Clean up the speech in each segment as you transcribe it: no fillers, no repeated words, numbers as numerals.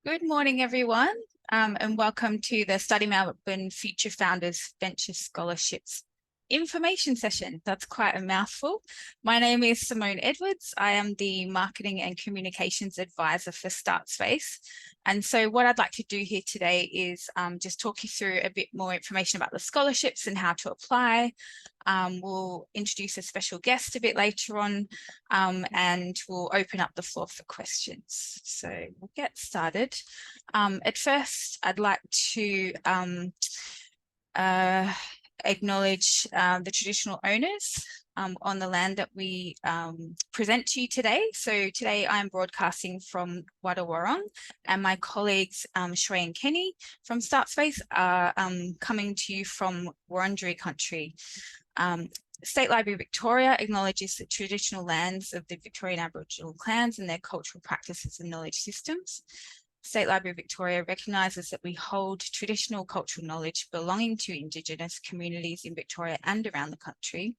Good morning, everyone, and welcome to the Study Melbourne Future Founders Venture Scholarships information session. That's quite a mouthful. My name is Simone Edwards. I am the Marketing and Communications Advisor for StartSpace. And so what I'd like to do here today is just talk you through a bit more information about the scholarships and how to apply. We'll introduce a special guest a bit later on, and we'll open up the floor for questions. So we'll get started. At first, I'd like to acknowledge the traditional owners on the land that we present to you today. So today I'm broadcasting from Wadawurrung, and my colleagues Shrey and Kenny from StartSpace are coming to you from Wurundjeri country. State Library Victoria acknowledges the traditional lands of the Victorian Aboriginal clans and their cultural practices and knowledge systems. State Library Victoria recognises that we hold traditional cultural knowledge belonging to Indigenous communities in Victoria and around the country.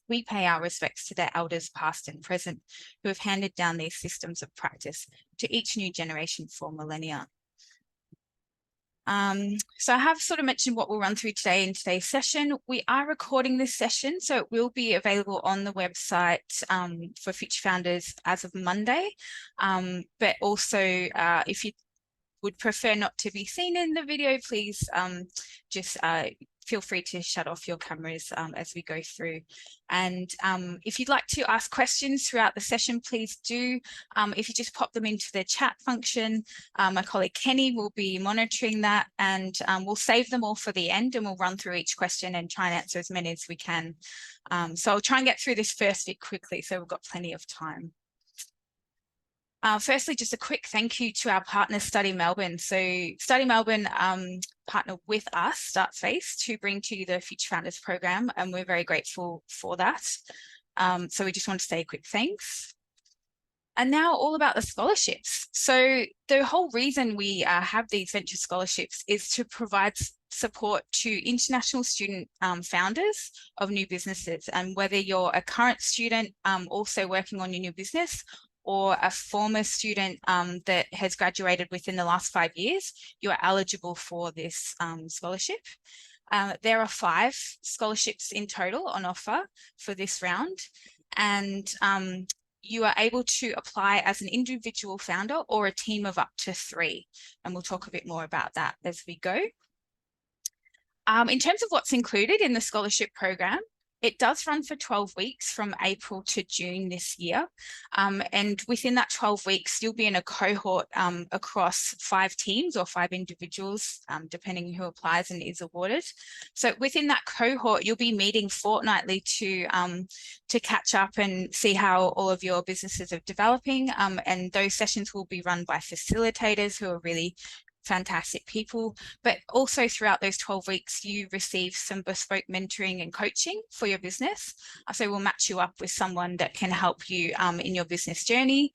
We pay our respects to their elders past and present who have handed down these systems of practice to each new generation for millennia. So I have sort of mentioned what we'll run through today in today's session. We are recording this session, so it will be available on the website for Future Founders as of Monday. But also, if you would prefer not to be seen in the video, please just feel free to shut off your cameras as we go through. And if you'd like to ask questions throughout the session, please do. If you just pop them into the chat function, my colleague Kenny will be monitoring that, and we'll save them all for the end, and we'll run through each question and try and answer as many as we can. So I'll try and get through this first bit quickly, so we've got plenty of time. Firstly, just a quick thank you to our partner, Study Melbourne. So Study Melbourne partnered with us, StartSpace, to bring to you the Future Founders program, and we're very grateful for that. So we just want to say a quick thanks. And now all about the scholarships. So the whole reason we have these venture scholarships is to provide support to international student founders of new businesses. And whether you're a current student also working on your new business, or a former student that has graduated within the last 5 years, you are eligible for this scholarship. There are 5 scholarships in total on offer for this round, and you are able to apply as an individual founder or a team of up to 3, and we'll talk a bit more about that as we go. In terms of what's included in the scholarship program, it does run for 12 weeks from April to June this year. And within that 12 weeks, you'll be in a cohort across 5 teams or 5 individuals, depending who applies and is awarded. So within that cohort, you'll be meeting fortnightly to catch up and see how all of your businesses are developing. And those sessions will be run by facilitators who are really fantastic people, but also throughout those 12 weeks, you receive some bespoke mentoring and coaching for your business. So we'll match you up with someone that can help you in your business journey.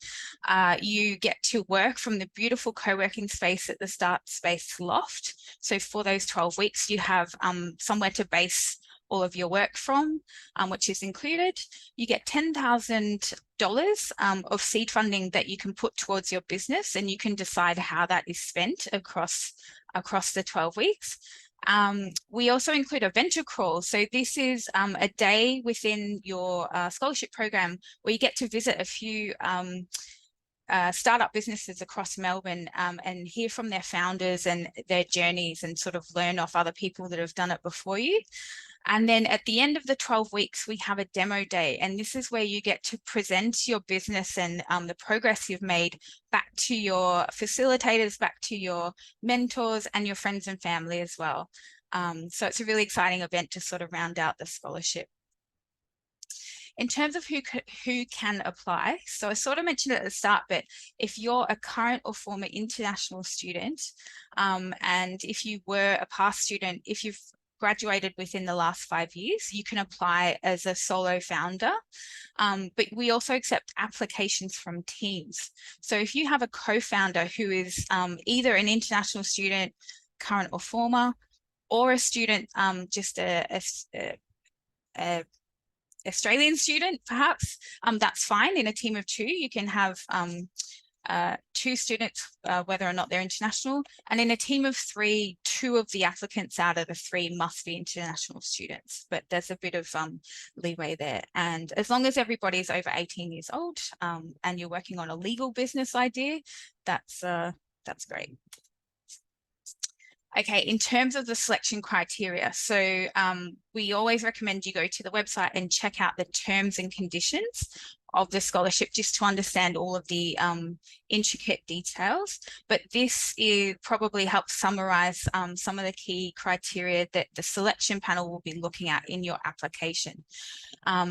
You get to work from the beautiful co-working space at the StartSpace Loft. So for those 12 weeks, you have somewhere to base all of your work from, which is included. You get $10,000 of seed funding that you can put towards your business, and you can decide how that is spent across the 12 weeks. We also include a venture crawl. So this is a day within your scholarship program where you get to visit a few startup businesses across Melbourne and hear from their founders and their journeys, and sort of learn off other people that have done it before you. And then at the end of the 12 weeks, we have a demo day. And this is where you get to present your business and the progress you've made back to your facilitators, back to your mentors and your friends and family as well. So it's a really exciting event to sort of round out the scholarship. In terms of who can apply, so I sort of mentioned it at the start, but if you're a current or former international student, and if you were a past student, if you've graduated within the last 5 years, you can apply as a solo founder. But we also accept applications from teams. So if you have a co-founder who is either an international student, current or former, or a student, just a Australian student, perhaps, that's fine. In a team of 2, you can have 2 students, whether or not they're international. And in a team of 3, 2 of the applicants out of the 3 must be international students, but there's a bit of leeway there. And as long as everybody is over 18 years old and you're working on a legal business idea, that's great. Okay, in terms of the selection criteria, so we always recommend you go to the website and check out the terms and conditions of the scholarship just to understand all of the intricate details. But this probably helps summarize some of the key criteria that the selection panel will be looking at in your application.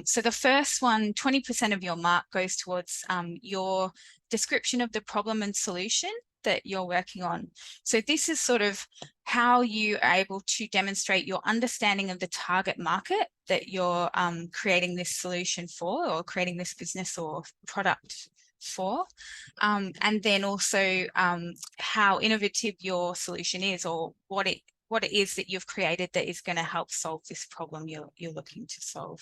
So the first one, 20% of your mark goes towards your description of the problem and solution that you're working on. So this is sort of how you are able to demonstrate your understanding of the target market that you're creating this solution for, or creating this business or product for. And then also how innovative your solution is, or what it is that you've created that is going to help solve this problem you're looking to solve.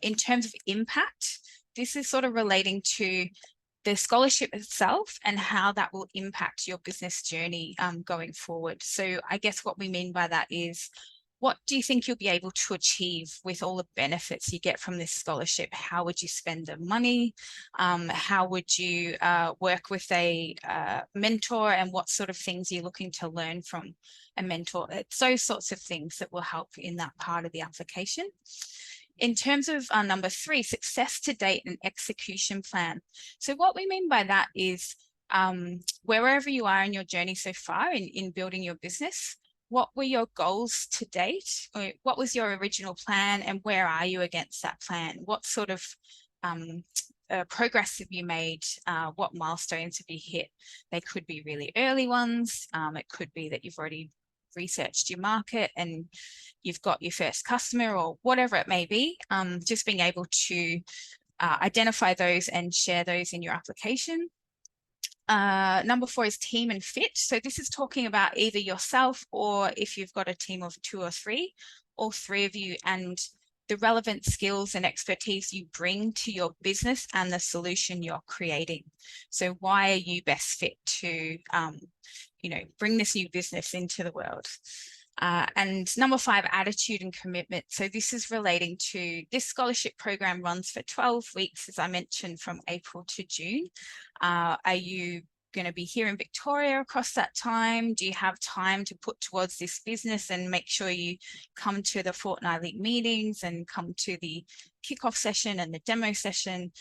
In terms of impact, this is sort of relating to the scholarship itself and how that will impact your business journey going forward. So I guess what we mean by that is, what do you think you'll be able to achieve with all the benefits you get from this scholarship? How would you spend the money? How would you work with a mentor, and what sort of things are you looking to learn from a mentor? It's those sorts of things that will help in that part of the application. In terms of number 3, success to date and execution plan. So what we mean by that is wherever you are in your journey so far in building your business, what were your goals to date? Or what was your original plan, and where are you against that plan? What sort of progress have you made? What milestones have you hit? They could be really early ones. It could be that you've already researched your market and you've got your first customer, or whatever it may be. Just being able to identify those and share those in your application. Number 4 is team and fit. So this is talking about either yourself, or if you've got a team of 2 or 3, all 3 of you, and the relevant skills and expertise you bring to your business and the solution you're creating. So why are you best fit to bring this new business into the world? And number 5, attitude and commitment. So this is relating to, this scholarship program runs for 12 weeks, as I mentioned, from April to June. Are you going to be here in Victoria across that time? Do you have time to put towards this business and make sure you come to the fortnightly meetings and come to the kickoff session and the demo session?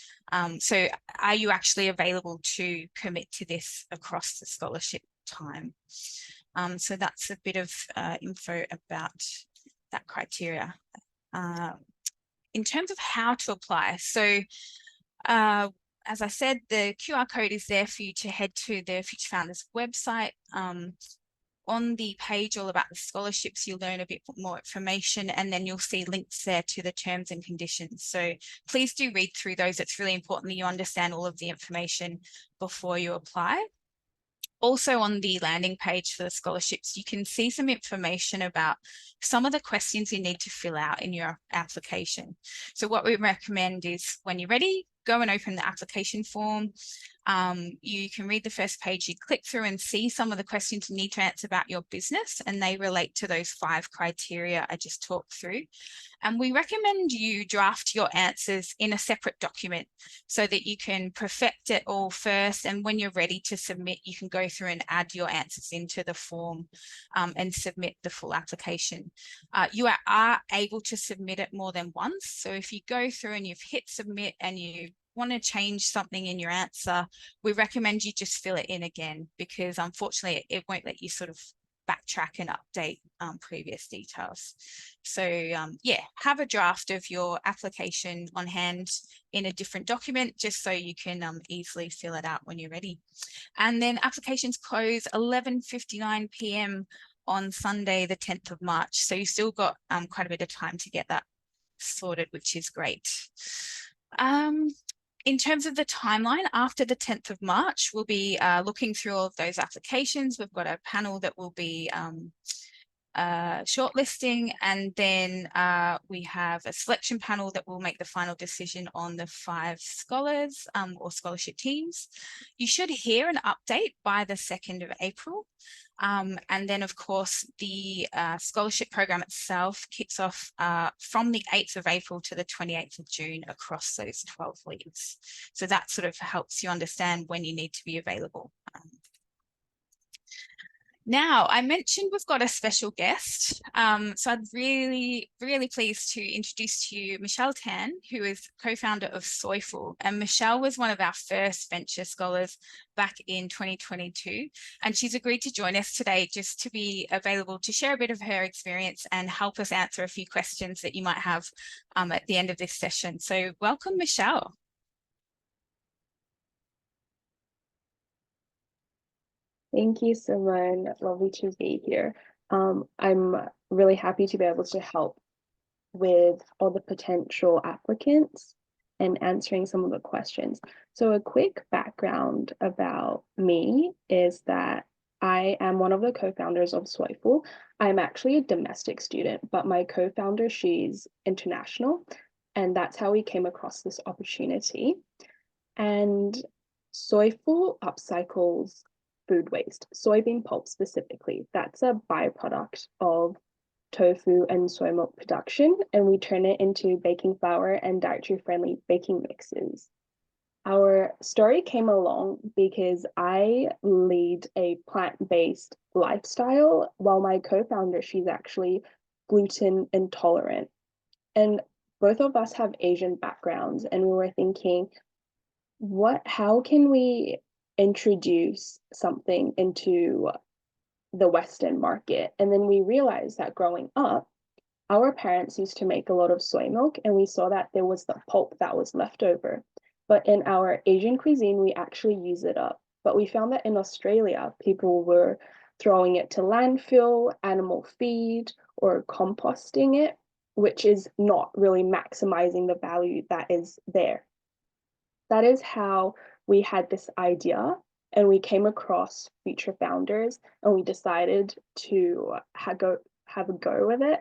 So are you actually available to commit to this across the scholarship time? So that's a bit of info about that criteria. In terms of how to apply, so as I said, the QR code is there for you to head to the Future Founders website. On the page all about the scholarships, you'll learn a bit more information, and then you'll see links there to the terms and conditions. So please do read through those. It's really important that you understand all of the information before you apply. Also on the landing page for the scholarships, you can see some information about some of the questions you need to fill out in your application. So what we recommend is, when you're ready, go and open the application form. You can read the first page, you click through and see some of the questions you need to answer about your business, and they relate to those 5 criteria I just talked through. And we recommend you draft your answers in a separate document so that you can perfect it all first. And when you're ready to submit, you can go through and add your answers into the form and submit the full application. You are able to submit it more than once. So if you go through and you've hit submit and you want to change something in your answer, we recommend you just fill it in again, because unfortunately it won't let you sort of backtrack and update previous details. So yeah, have a draft of your application on hand in a different document, just so you can easily fill it out when you're ready. And then applications close 11:59 p.m. on Sunday, the 10th of March. So you still got quite a bit of time to get that sorted, which is great. In terms of the timeline, after the 10th of March, we'll be looking through all of those applications. We've got a panel that will be shortlisting, and then we have a selection panel that will make the final decision on the 5 scholars or scholarship teams. You should hear an update by the 2nd of April. And then, of course, the scholarship program itself kicks off from the 8th of April to the 28th of June across those 12 weeks. So that sort of helps you understand when you need to be available. Now, I mentioned we've got a special guest. So I'm really, really pleased to introduce to you Michelle Tan, who is co-founder of Soyful. And Michelle was one of our first venture scholars back in 2022. And she's agreed to join us today just to be available to share a bit of her experience and help us answer a few questions that you might have at the end of this session. So welcome, Michelle. Thank you, Simone. Lovely to be here. I'm really happy to be able to help with all the potential applicants and answering some of the questions. So a quick background about me is that I am one of the co-founders of Soyful. I'm actually a domestic student, but my co-founder, she's international, and that's how we came across this opportunity. And Soyful upcycles food waste, soybean pulp specifically. That's a byproduct of tofu and soy milk production, and we turn it into baking flour and dietary-friendly baking mixes. Our story came along because I lead a plant-based lifestyle, while my co-founder, she's actually gluten intolerant. And both of us have Asian backgrounds, and we were thinking, how can we introduce something into the Western market? And then we realized that growing up, our parents used to make a lot of soy milk, and we saw that there was the pulp that was left over. But in our Asian cuisine, we actually use it up. But we found that in Australia, people were throwing it to landfill, animal feed, or composting it, which is not really maximizing the value that is there. That is how we had this idea, and we came across future founders, and we decided to have a go with it.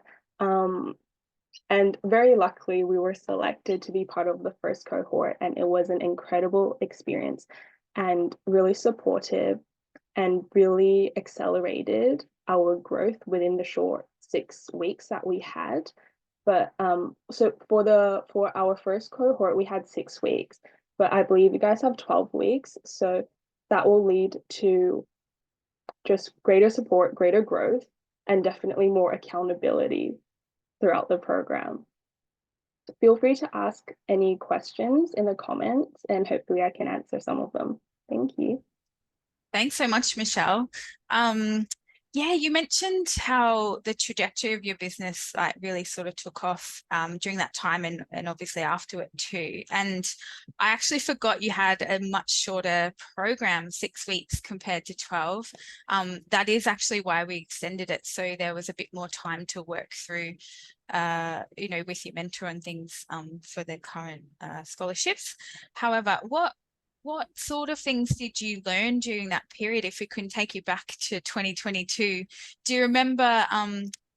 And very luckily, we were selected to be part of the first cohort, and it was an incredible experience and really supportive and really accelerated our growth within the short 6 weeks that we had. But so for our first cohort, we had 6 weeks, but I believe you guys have 12 weeks. So that will lead to just greater support, greater growth, and definitely more accountability throughout the program. Feel free to ask any questions in the comments, and hopefully I can answer some of them. Thank you. Thanks so much, Michelle. Yeah, you mentioned how the trajectory of your business really sort of took off during that time and obviously after it too. And I actually forgot you had a much shorter program, 6 weeks compared to 12. That is actually why we extended it, so there was a bit more time to work through with your mentor and things for the current scholarships. However, what sort of things did you learn during that period? If we can take you back to 2022, do you remember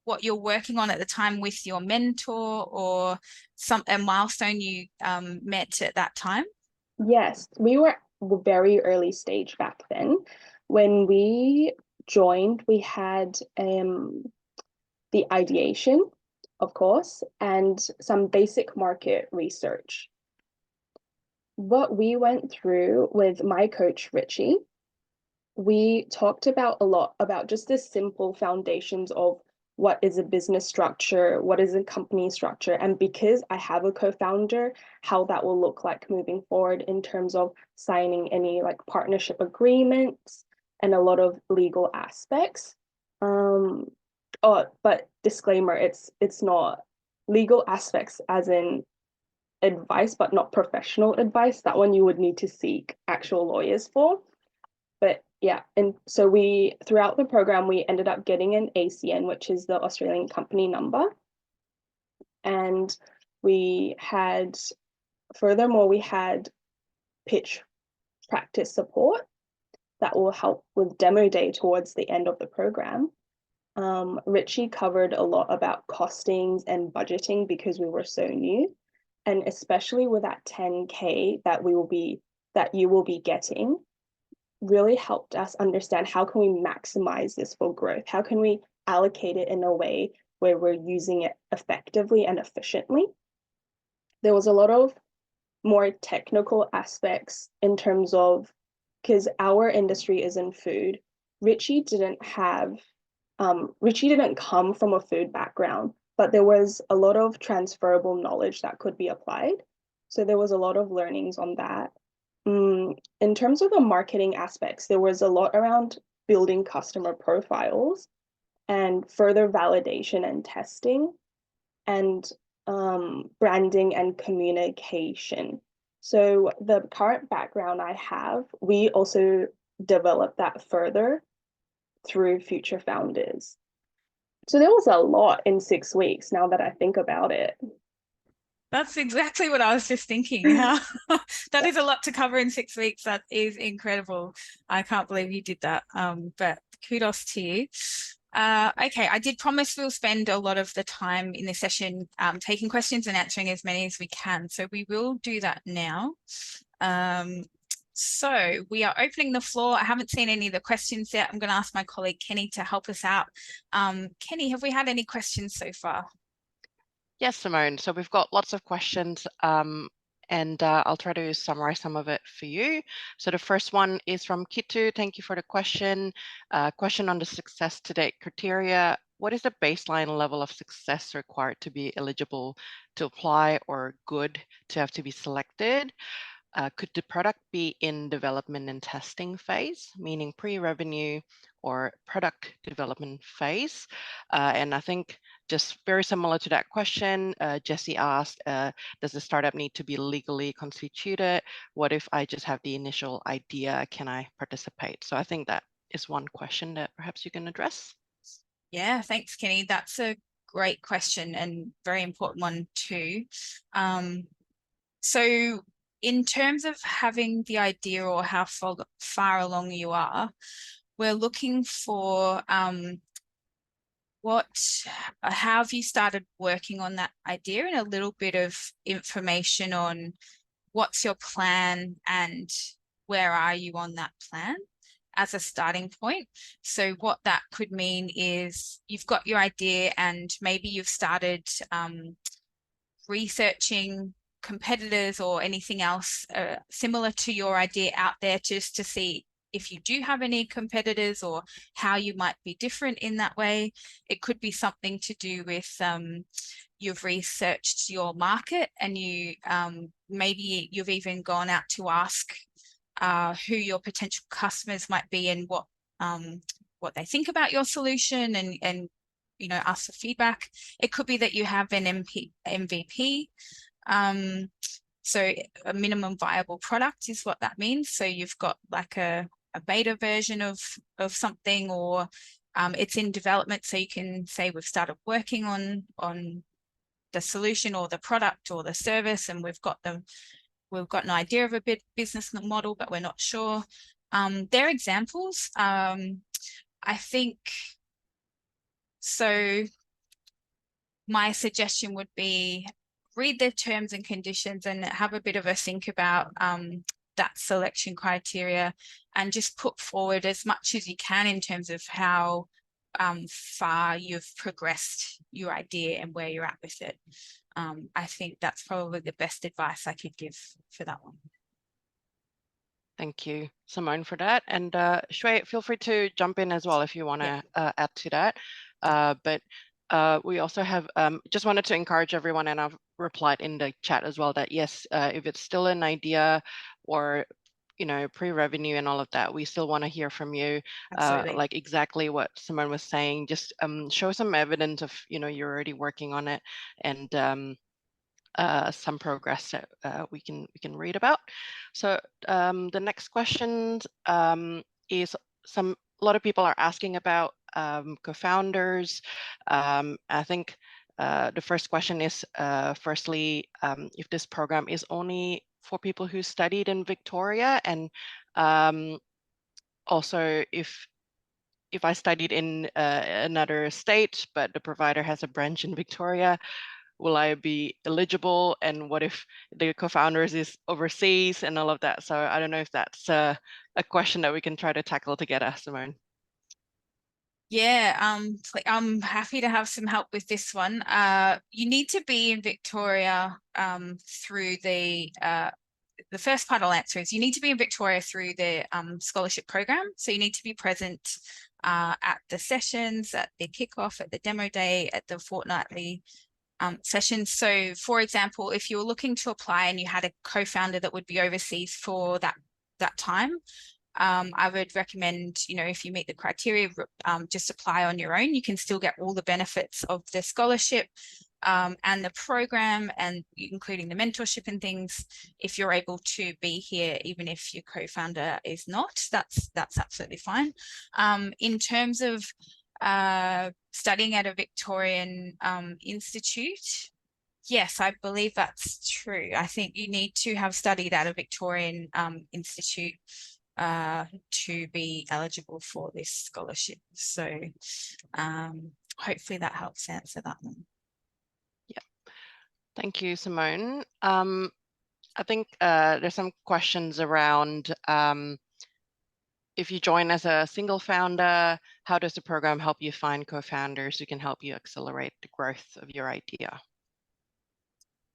what you're working on at the time with your mentor, or a milestone you met at that time? Yes, we were very early stage back then. When we joined, we had the ideation, of course, and some basic market research. What we went through with my coach, Richie, we talked about a lot about just the simple foundations of what is a business structure, what is a company structure, and because I have a co-founder, how that will look like moving forward in terms of signing any like partnership agreements and a lot of legal aspects. But disclaimer, it's not legal aspects as in advice, but not professional advice. That one you would need to seek actual lawyers for. But yeah, and so throughout the program, we ended up getting an ACN, which is the Australian company number. And furthermore, we had pitch practice support that will help with demo day towards the end of the program. Richie covered a lot about costings and budgeting because we were so new. And especially with that 10K that you will be getting, really helped us understand how can we maximize this for growth? How can we allocate it in a way where we're using it effectively and efficiently? There was a lot of more technical aspects in terms of, because our industry is in food. Richie didn't have Richie didn't come from a food background, but there was a lot of transferable knowledge that could be applied. So there was a lot of learnings on that. In terms of the marketing aspects, there was a lot around building customer profiles and further validation and testing and branding and communication. So the current background I have, we also developed that further through Future Founders. So there was a lot in 6 weeks now that I think about it. That's exactly what I was just thinking. How that is a lot to cover in 6 weeks. That is incredible. I can't believe you did that. But kudos to you. Okay, I did promise we'll spend a lot of the time in this session taking questions and answering as many as we can. So we will do that now. So we are opening the floor. I haven't seen any of the questions yet. I'm going to ask my colleague Kenny to help us out. Kenny, have we had any questions so far? Yes, Simone. So we've got lots of questions and I'll try to summarize some of it for you. So the first one is from Kitu. Thank you for the question. Question on the success to date criteria. What is the baseline level of success required to be eligible to apply or good to have to be selected? Could the product be in development and testing phase, meaning pre-revenue or product development phase? And I think just very similar to that question, Jesse asked, does the startup need to be legally constituted? What if I just have the initial idea? Can I participate? So I think that is one question that perhaps you can address. Yeah, thanks, Kenny. That's a great question and very important one too. So in terms of having the idea or how far along you are, we're looking for how have you started working on that idea and a little bit of information on what's your plan and where are you on that plan as a starting point. So what that could mean is you've got your idea and maybe you've started researching competitors or anything else similar to your idea out there just to see if you do have any competitors or how you might be different in that way. It could be something to do with you've researched your market and you maybe you've even gone out to ask who your potential customers might be and what they think about your solution and you know, ask for feedback. It could be that you have an MVP. So a minimum viable product is what that means. So you've got like a beta version of something, or it's in development. So you can say we've started working on the solution or the product or the service, and we've got an idea of a business model, but we're not sure. They're examples. I think so. My suggestion would be read the terms and conditions and have a bit of a think about that selection criteria and just put forward as much as you can in terms of how far you've progressed your idea and where you're at with it. I think that's probably the best advice I could give for that one. Thank you, Simone, for that. And Shui, feel free to jump in as well if you want to add to that. But we also have just wanted to encourage everyone, and I've replied in the chat as well, that yes, if it's still an idea or pre-revenue and all of that, we still want to hear from you. Like exactly what Simone was saying, just show some evidence of you're already working on it, and some progress that we can read about. So the next question is a lot of people are asking about co-founders. I think the first question is firstly, if this program is only for people who studied in Victoria, and also if if I studied in another state, but the provider has a branch in Victoria, will I be eligible? And what if the co-founders is overseas and all of that? So I don't know if that's a question that we can try to tackle together, Simone. Yeah, I'm happy to have some help with this one. You need to be in Victoria through the first part I'll answer is you need to be in Victoria through the scholarship program. So you need to be present at the sessions, at the kickoff, at the demo day, at the fortnightly sessions. So for example, if you were looking to apply and you had a co-founder that would be overseas for that time, I would recommend, if you meet the criteria, just apply on your own. You can still get all the benefits of the scholarship and the program, and including the mentorship and things, if you're able to be here, even if your co-founder is not. That's absolutely fine. In terms of studying at a Victorian institute, yes, I believe that's true. I think you need to have studied at a Victorian institute to be eligible for this scholarship. So hopefully that helps answer that one. Yeah, thank you, Simone. I think there's some questions around if you join as a single founder, how does the program help you find co-founders who can help you accelerate the growth of your idea?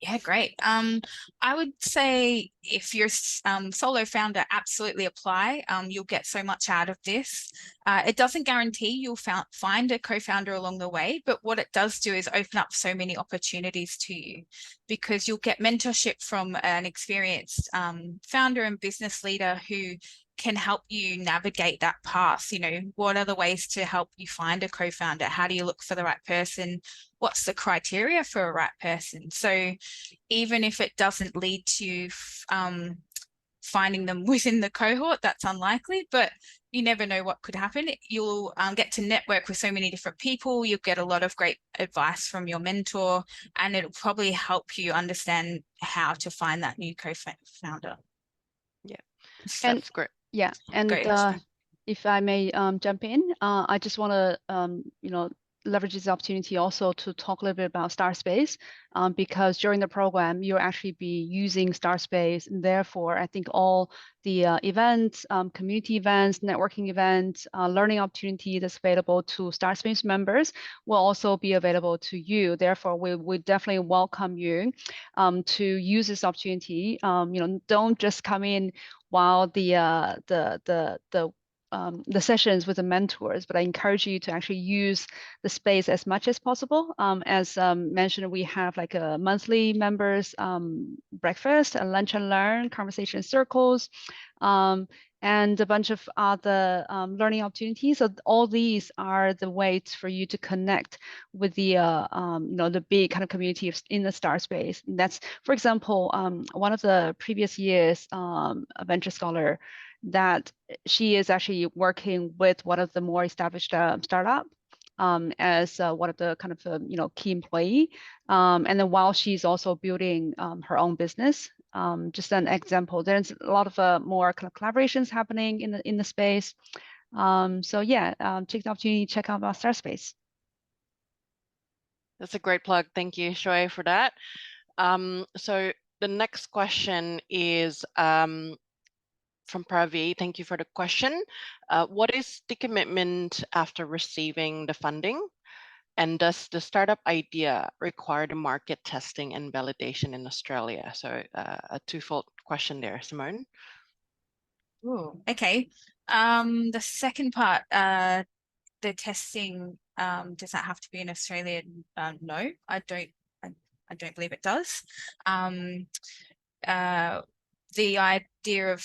Yeah, great. I would say if you're solo founder, absolutely apply. You'll get so much out of this. It doesn't guarantee you'll find a co-founder along the way, but what it does do is open up so many opportunities to you, because you'll get mentorship from an experienced founder and business leader who can help you navigate that path. What are the ways to help you find a co-founder? How do you look for the right person? What's the criteria for a right person? So even if it doesn't lead to finding them within the cohort, that's unlikely, but you never know what could happen. You'll get to network with so many different people. You'll get a lot of great advice from your mentor, and it'll probably help you understand how to find that new co-founder. Yeah, and that's great. Yeah, and if I may jump in, I just want to leverage this opportunity also to talk a little bit about StartSpace, because during the program you'll actually be using StartSpace, and therefore I think all the events, community events, networking events, learning opportunity that's available to StartSpace members will also be available to you. Therefore, we definitely welcome you to use this opportunity. Don't just come in while the sessions with the mentors, but I encourage you to actually use the space as much as possible. As mentioned, we have like a monthly members breakfast, a lunch and learn, conversation circles, and a bunch of other learning opportunities. So all these are the ways for you to connect with the the big kind of community in the StartSpace. That's, for example, one of the previous years a venture scholar that she is actually working with one of the more established startup as one of the kind of key employee, and then while she's also building her own business. Just an example, there's a lot of more kind of collaborations happening in the space. So yeah, take the opportunity to check out our StartSpace. That's a great plug. Thank you, Shui, for that. So the next question is from Pravi. Thank you for the question. What is the commitment after receiving the funding? And does the startup idea require the market testing and validation in Australia? So a twofold question there, Simone. Ooh, okay. The second part, the testing, does that have to be in Australia? No, I don't believe it does. The idea of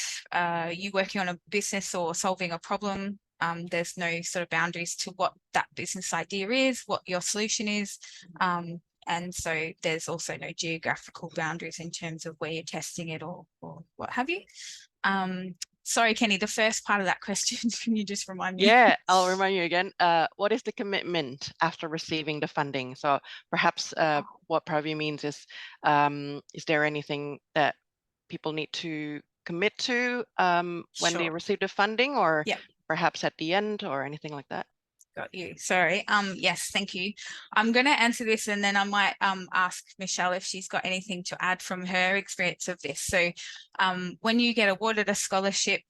you working on a business or solving a problem, there's no sort of boundaries to what that business idea is, what your solution is. And so there's also no geographical boundaries in terms of where you're testing it or what have you. Sorry, Kenny, the first part of that question, can you just remind me? Yeah, I'll remind you again. What is the commitment after receiving the funding? So perhaps what Pravi means is there anything that people need to commit to when they receive the funding, or perhaps at the end or anything like that? Got you. Sorry. Yes, thank you. I'm going to answer this and then I might ask Michelle if she's got anything to add from her experience of this. So when you get awarded a scholarship,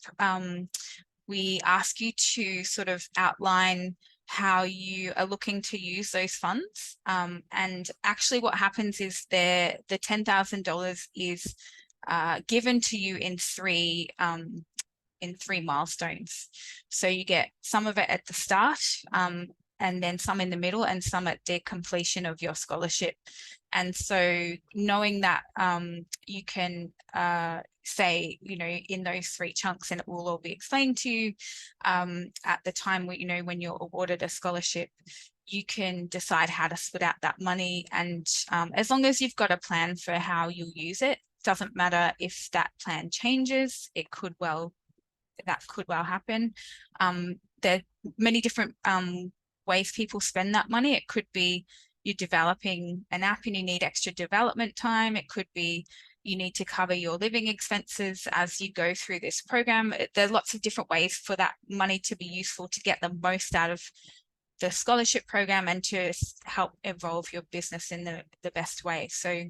we ask you to sort of outline how you are looking to use those funds. And actually what happens is the $10,000 is given to you in three milestones. So you get some of it at the start, and then some in the middle and some at the completion of your scholarship. And so knowing that you can say, in those three chunks, and it will all be explained to you at the time when you're awarded a scholarship, you can decide how to split out that money. And as long as you've got a plan for how you'll use it, doesn't matter if that plan changes, that could well happen. There are many different ways people spend that money. It could be you're developing an app and you need extra development time. It could be you need to cover your living expenses as you go through this program. There are lots of different ways for that money to be useful to get the most out of the scholarship program and to help evolve your business in the best way. So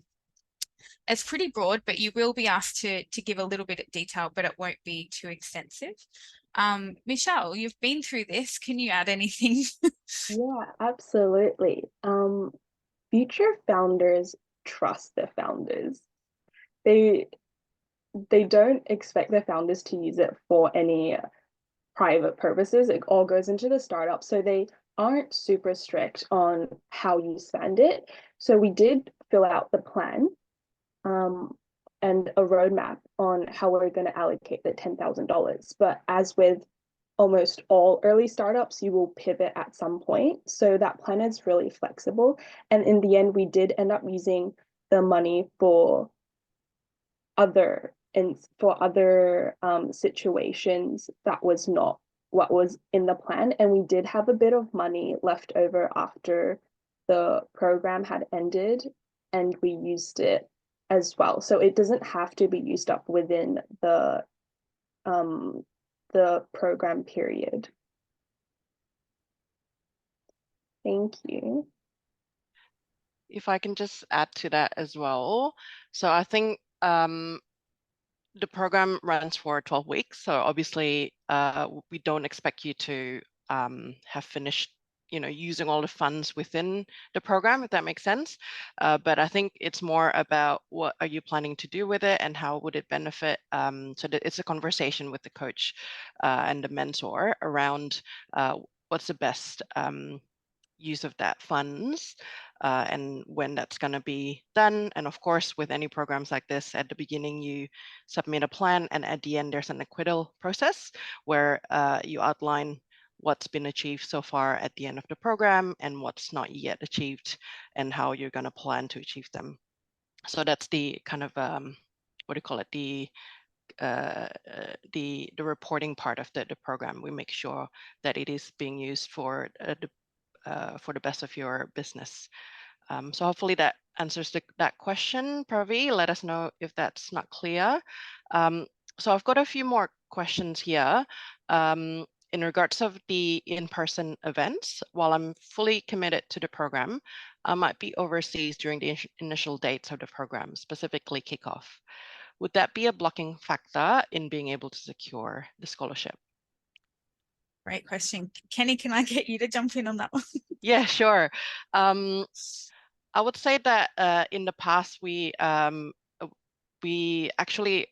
it's pretty broad, but you will be asked to give a little bit of detail, but it won't be too extensive. Michelle, you've been through this. Can you add anything? Yeah, absolutely. Future founders trust their founders. They don't expect their founders to use it for any private purposes. It all goes into the startup. So they aren't super strict on how you spend it. So we did fill out the plan and a roadmap on how we're going to allocate the $10,000. But as with almost all early startups, you will pivot at some point. So that plan is really flexible. And in the end, we did end up using the money for other situations that was not what was in the plan. And we did have a bit of money left over after the program had ended, and we used it as well. So it doesn't have to be used up within the program period. Thank you. If I can just add to that as well. So I think the program runs for 12 weeks. So obviously we don't expect you to have finished using all the funds within the program, if that makes sense. But I think it's more about what are you planning to do with it and how would it benefit. So that it's a conversation with the coach and the mentor around what's the best use of that funds and when that's going to be done. And of course, with any programs like this, at the beginning, you submit a plan, and at the end, there's an acquittal process where you outline what's been achieved so far at the end of the program and what's not yet achieved and how you're going to plan to achieve them. So that's the kind of, what do you call it, the reporting part of the program. We make sure that it is being used for the best of your business. So hopefully that answers that question, Pravi. Let us know if that's not clear. So I've got a few more questions here. In regards of the in-person events, while I'm fully committed to the program, I might be overseas during the initial dates of the program, specifically kickoff. Would that be a blocking factor in being able to secure the scholarship? Great question. Kenny, can I get you to jump in on that one? Yeah, sure. I would say that in the past, we actually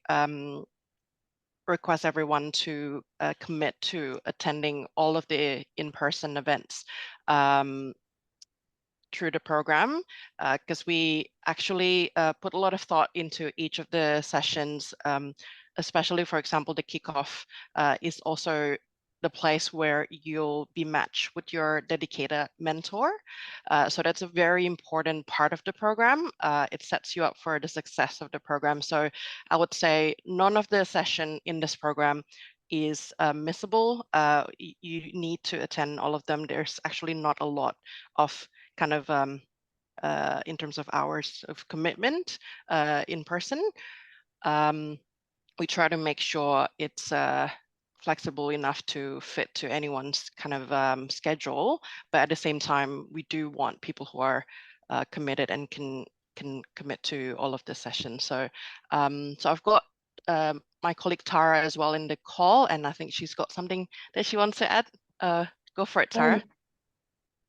request everyone to commit to attending all of the in-person events through the program, because we actually put a lot of thought into each of the sessions, especially, for example, the kickoff is also the place where you'll be matched with your dedicated mentor. So that's a very important part of the program. It sets you up for the success of the program. So I would say none of the session in this program is missable. You need to attend all of them. There's actually not a lot of kind of in terms of hours of commitment in person. We try to make sure it's flexible enough to fit to anyone's kind of schedule, but at the same time, we do want people who are committed and can commit to all of the sessions. So, so I've got my colleague Tara as well in the call, and I think she's got something that she wants to add. Go for it, Tara.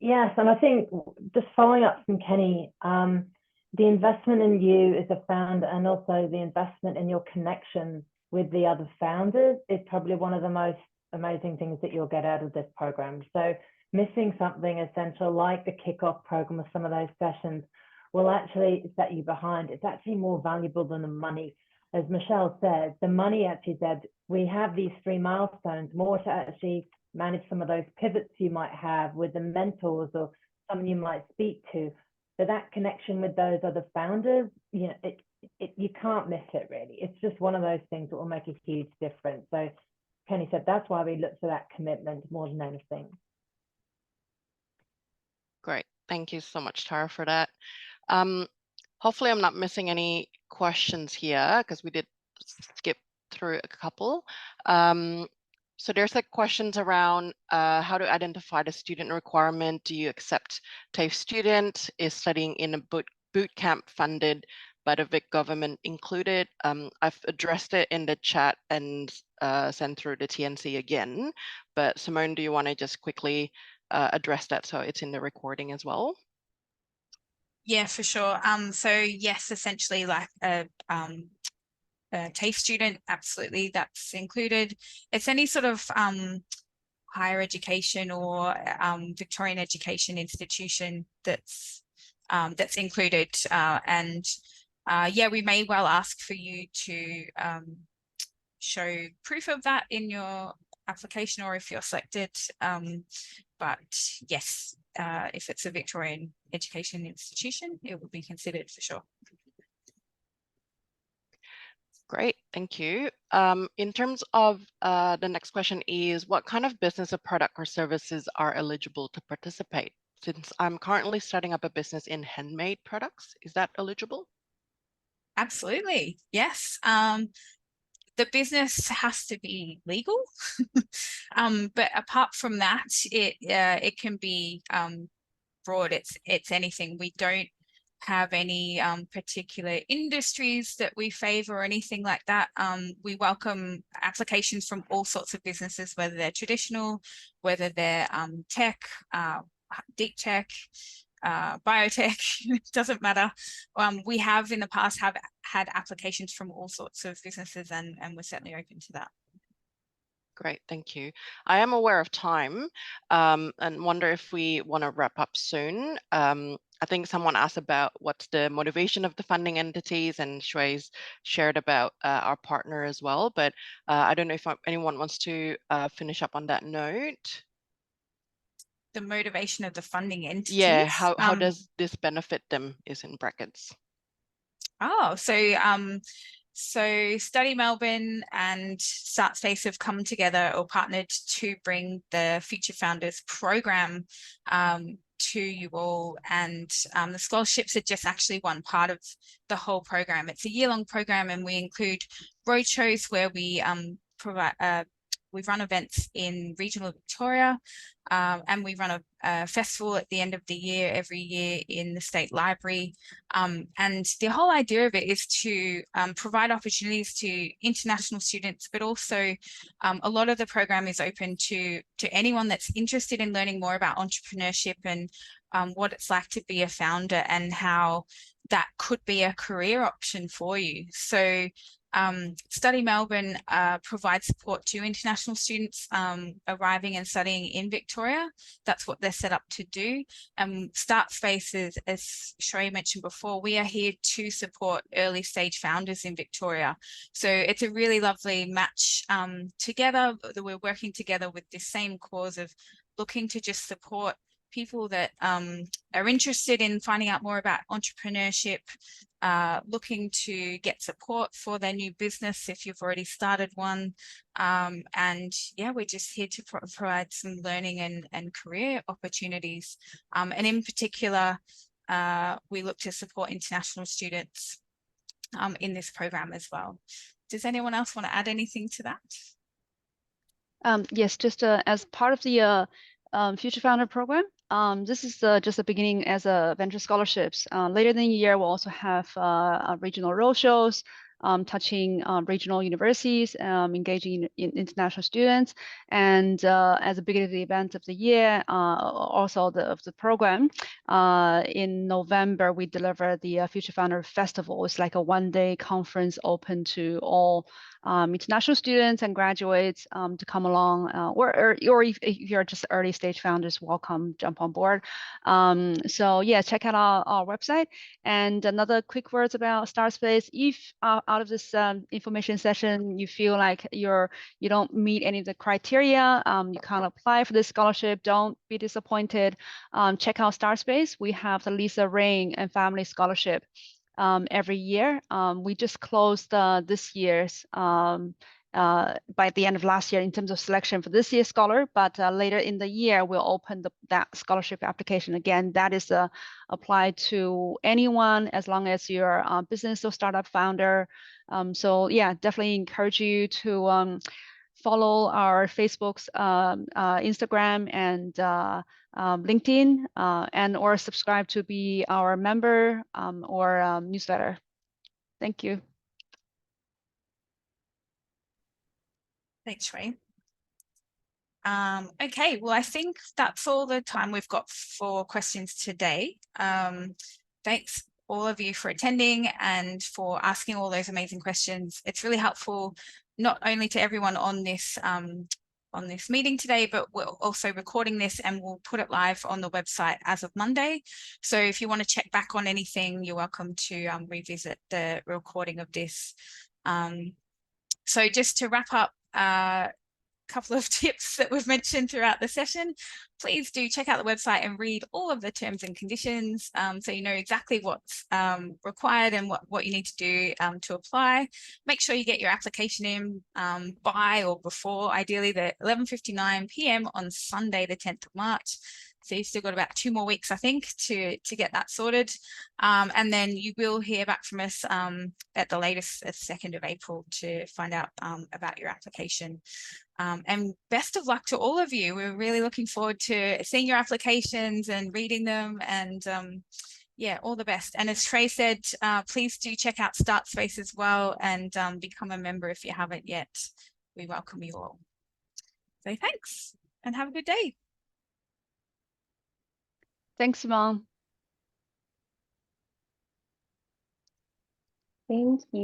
Yes, and I think just following up from Kenny, the investment in you as a founder and also the investment in your connection with the other founders is probably one of the most amazing things that you'll get out of this program. So missing something essential like the kickoff program or some of those sessions will actually set you behind. It's actually more valuable than the money. As Michelle said, the money actually said, we have these 3 milestones, more to actually manage some of those pivots you might have with the mentors or someone you might speak to. But that connection with those other founders, you know, you can't miss it really. It's just one of those things that will make a huge difference. So Kenny said, that's why we look for that commitment more than anything. Great. Thank you so much, Tara, for that. Hopefully I'm not missing any questions here because we did skip through a couple. So there's like questions around how to identify the student requirement. Do you accept TAFE student? Is studying in a boot camp funded by the Vic government included? I've addressed it in the chat and sent through the TNC again, but Simone, do you want to just quickly address that so it's in the recording as well? Yeah, for sure. So yes, essentially like a TAFE student, absolutely, that's included. It's any sort of higher education or Victorian education institution that's included. Yeah, we may well ask for you to show proof of that in your application or if you're selected. But yes, if it's a Victorian education institution, it will be considered for sure. Great, thank you. In terms of the next question is, what kind of business or product or services are eligible to participate? Since I'm currently starting up a business in handmade products, is that eligible? Absolutely, yes. The business has to be legal, but apart from that, it can be broad. It's anything. We don't have any particular industries that we favor or anything like that. We welcome applications from all sorts of businesses, whether they're traditional, whether they're tech, deep tech, biotech, it doesn't matter. We have in the past had applications from all sorts of businesses, and we're certainly open to that. Great, thank you. I am aware of time and wonder if we want to wrap up soon. I think someone asked about what's the motivation of the funding entities, and Shui's shared about our partner as well, but I don't know if anyone wants to finish up on that note. The motivation of the funding entities? Yeah, how does this benefit them is in brackets. Oh, so Study Melbourne and StartSpace have come together or partnered to bring the Future Founders program to you all, and the scholarships are just actually one part of the whole program. It's a year-long program, and we include roadshows where we run events in regional Victoria, and we run a festival at the end of the year every year in the State Library. And the whole idea of it is to provide opportunities to international students, but also a lot of the program is open to anyone that's interested in learning more about entrepreneurship and what it's like to be a founder and how that could be a career option for you. So Study Melbourne provides support to international students arriving and studying in Victoria. That's what they're set up to do. And StartSpace is, as Shui mentioned before, we are here to support early stage founders in Victoria. So it's a really lovely match together, that we're working together with this same cause of looking to just support people that are interested in finding out more about entrepreneurship, looking to get support for their new business if you've already started one. And yeah, we're just here to provide some learning and career opportunities. And in particular, we look to support international students in this program as well. Does anyone else want to add anything to that? Yes, just as part of the Future Founder program. This is just the beginning as a venture scholarships. Later in the year, we'll also have regional roadshows, touching regional universities, engaging in international students, and as a beginning of the event of the year, also of the program. In November, we deliver the Future Founder Festival. It's like a one-day conference open to all international students and graduates to come along, or if you're just early stage founders, welcome, jump on board. So yeah, check out our website. And another quick words about StartSpace. If out of this information session, you feel like you don't meet any of the criteria, you can't apply for this scholarship, don't be disappointed. Check out StartSpace. We have the Lisa Rain and Family Scholarship every year. We just closed this year's by the end of last year in terms of selection for this year's scholar, but later in the year, we'll open that scholarship application again. That is applied to anyone as long as you're a business or startup founder. So yeah, definitely encourage you to follow our Facebook's, Instagram, and LinkedIn, and or subscribe to be our member or newsletter. Thank you. Thanks, Shui. Okay, well, I think that's all the time we've got for questions today. Thanks all of you for attending and for asking all those amazing questions. It's really helpful, not only to everyone on this meeting today, but we're also recording this and we'll put it live on the website as of Monday. So if you want to check back on anything, you're welcome to revisit the recording of this. So just to wrap up, couple of tips that we've mentioned throughout the session. Please do check out the website and read all of the terms and conditions so you know exactly what's required and what you need to do to apply. Make sure you get your application in by or before, ideally, the 11:59 p.m. on Sunday, the 10th of March. So you've still got about 2 more weeks, I think, to get that sorted. And then you will hear back from us at the latest, 2nd of April, to find out about your application. And best of luck to all of you. We're really looking forward to seeing your applications and reading them, and yeah, all the best. And as Trey said, please do check out StartSpace as well and become a member if you haven't yet. We welcome you all. So thanks and have a good day. Thanks, Mom. Thank you.